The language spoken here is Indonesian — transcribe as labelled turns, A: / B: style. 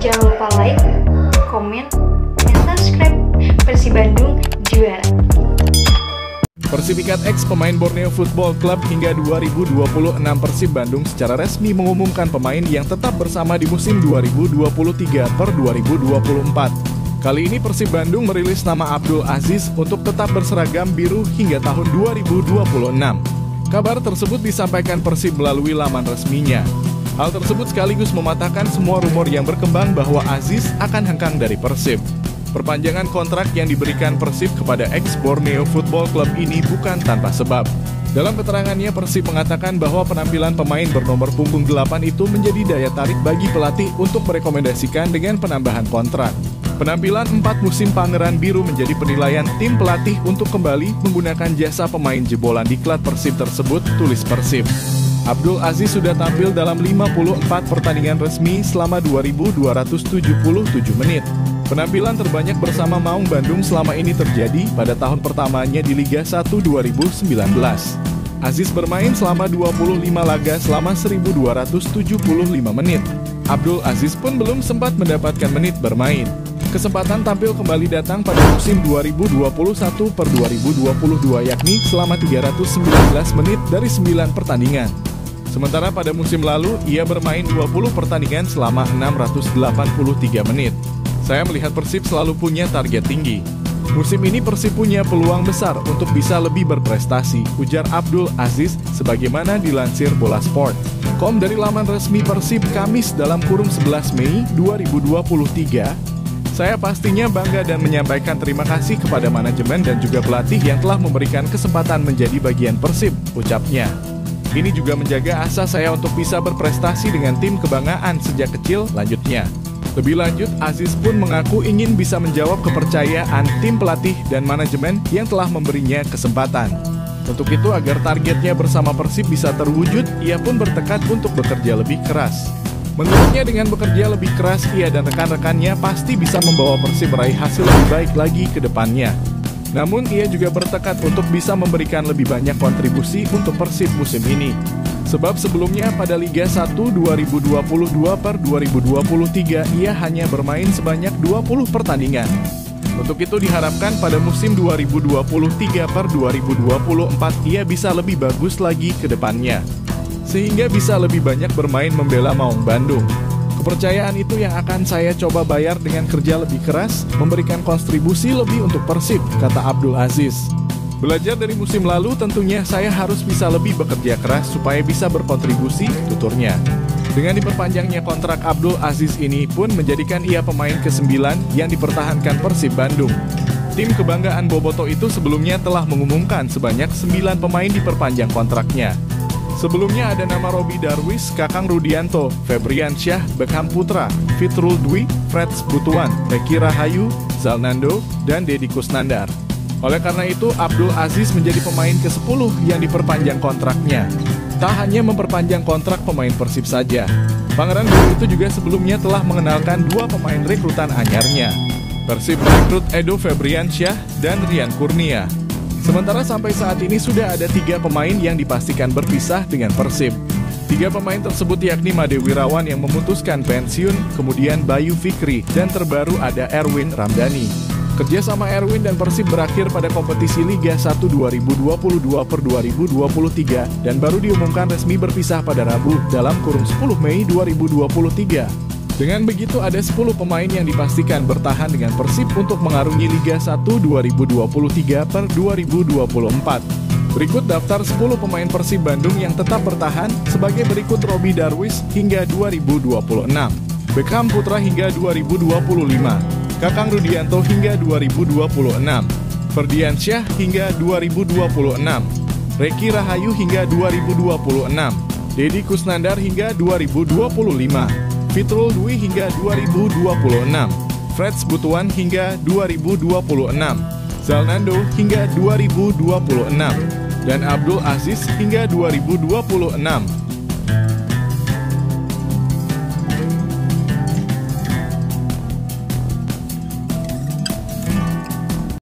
A: Jangan lupa like, komen, dan subscribe. Persib Bandung juara.
B: Persipikat X pemain Borneo Football Club hingga 2026 Persib Bandung secara resmi mengumumkan pemain yang tetap bersama di musim 2023 per 2024. Kali ini Persib Bandung merilis nama Abdul Aziz untuk tetap berseragam biru hingga tahun 2026. Kabar tersebut disampaikan Persib melalui laman resminya. Hal tersebut sekaligus mematahkan semua rumor yang berkembang bahwa Aziz akan hengkang dari Persib. Perpanjangan kontrak yang diberikan Persib kepada ex Borneo Football Club ini bukan tanpa sebab. Dalam keterangannya, Persib mengatakan bahwa penampilan pemain bernomor punggung 8 itu menjadi daya tarik bagi pelatih untuk merekomendasikan dengan penambahan kontrak. Penampilan 4 musim Pangeran Biru menjadi penilaian tim pelatih untuk kembali menggunakan jasa pemain jebolan diklat Persib tersebut, tulis Persib. Abdul Aziz sudah tampil dalam 54 pertandingan resmi selama 2.277 menit. Penampilan terbanyak bersama Maung Bandung selama ini terjadi pada tahun pertamanya di Liga 1 2019. Aziz bermain selama 25 laga selama 1.275 menit. Abdul Aziz pun belum sempat mendapatkan menit bermain. Kesempatan tampil kembali datang pada musim 2021 per 2022 yakni selama 319 menit dari 9 pertandingan. Sementara pada musim lalu ia bermain 20 pertandingan selama 683 menit. Saya melihat Persib selalu punya target tinggi. Musim ini Persib punya peluang besar untuk bisa lebih berprestasi, ujar Abdul Aziz sebagaimana dilansir Bolasport.com dari laman resmi Persib Kamis dalam kurung 11 Mei 2023. Saya pastinya bangga dan menyampaikan terima kasih kepada manajemen dan juga pelatih yang telah memberikan kesempatan menjadi bagian Persib, ucapnya. Ini juga menjaga asa saya untuk bisa berprestasi dengan tim kebanggaan sejak kecil, lanjutnya. Lebih lanjut, Aziz pun mengaku ingin bisa menjawab kepercayaan tim pelatih dan manajemen yang telah memberinya kesempatan. Untuk itu, agar targetnya bersama Persib bisa terwujud, ia pun bertekad untuk bekerja lebih keras. Menurutnya dengan bekerja lebih keras, ia dan rekan-rekannya pasti bisa membawa Persib meraih hasil lebih baik lagi ke depannya. Namun, ia juga bertekad untuk bisa memberikan lebih banyak kontribusi untuk Persib musim ini. Sebab sebelumnya pada Liga 1 2022 per 2023 ia hanya bermain sebanyak 20 pertandingan. Untuk itu diharapkan pada musim 2023 per 2024 ia bisa lebih bagus lagi ke depannya. Sehingga bisa lebih banyak bermain membela Maung Bandung. Kepercayaan itu yang akan saya coba bayar dengan kerja lebih keras, memberikan kontribusi lebih untuk Persib, kata Abdul Aziz. Belajar dari musim lalu tentunya saya harus bisa lebih bekerja keras supaya bisa berkontribusi, tuturnya. Dengan diperpanjangnya kontrak Abdul Aziz ini pun menjadikan ia pemain ke-9 yang dipertahankan Persib Bandung. Tim kebanggaan Boboto itu sebelumnya telah mengumumkan sebanyak 9 pemain diperpanjang kontraknya. Sebelumnya ada nama Robi Darwis, Kakang Rudianto, Febrian Syah, Beckham Putra, Fitrul Dwi, Freds Butuan, Reki Rahayu, Zalnando, dan Deddy Kusnandar. Oleh karena itu, Abdul Aziz menjadi pemain ke-10 yang diperpanjang kontraknya. Tak hanya memperpanjang kontrak pemain Persib saja, Pangeran Biru itu juga sebelumnya telah mengenalkan 2 pemain rekrutan anyarnya. Persib merekrut Edo Febriansyah dan Rian Kurnia. Sementara sampai saat ini sudah ada 3 pemain yang dipastikan berpisah dengan Persib. 3 pemain tersebut yakni Made Wirawan yang memutuskan pensiun, kemudian Bayu Fikri, dan terbaru ada Erwin Ramdhani. Kerja sama Erwin dan Persib berakhir pada kompetisi Liga 1 2022 per 2023 dan baru diumumkan resmi berpisah pada Rabu dalam kurung 10 Mei 2023. Dengan begitu ada 10 pemain yang dipastikan bertahan dengan Persib untuk mengarungi Liga 1 2023 per 2024. Berikut daftar 10 pemain Persib Bandung yang tetap bertahan sebagai berikut: Robi Darwis hingga 2026, Beckham Putra hingga 2025, Kakang Rudianto hingga 2026, Ferdian Syah hingga 2026, Reki Rahayu hingga 2026, Deddy Kusnandar hingga 2025, Fitrul Dwi hingga 2026, Freds Butuan hingga 2026, Zalnando hingga 2026, dan Abdul Aziz hingga 2026.